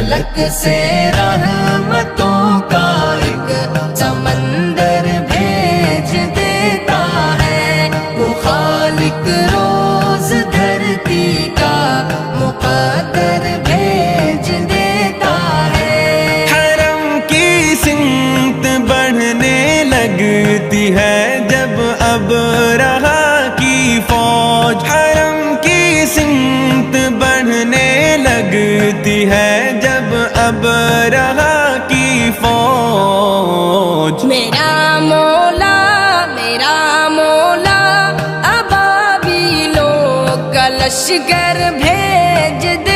فلک سے رحمتوں کا ایک سمندر بھیج دیتا ہے، وہ خالق روز دھرتی کا مقدر بھیج دیتا ہے۔ حرم کی سمت بڑھنے لگتی ہے جب اب رہا کی فوج، حرم کی سمت بڑھنے لگتی ہے جب اب رہا کی فوج۔ میرا مولا ابابیلوں کا لشکر بھیج دے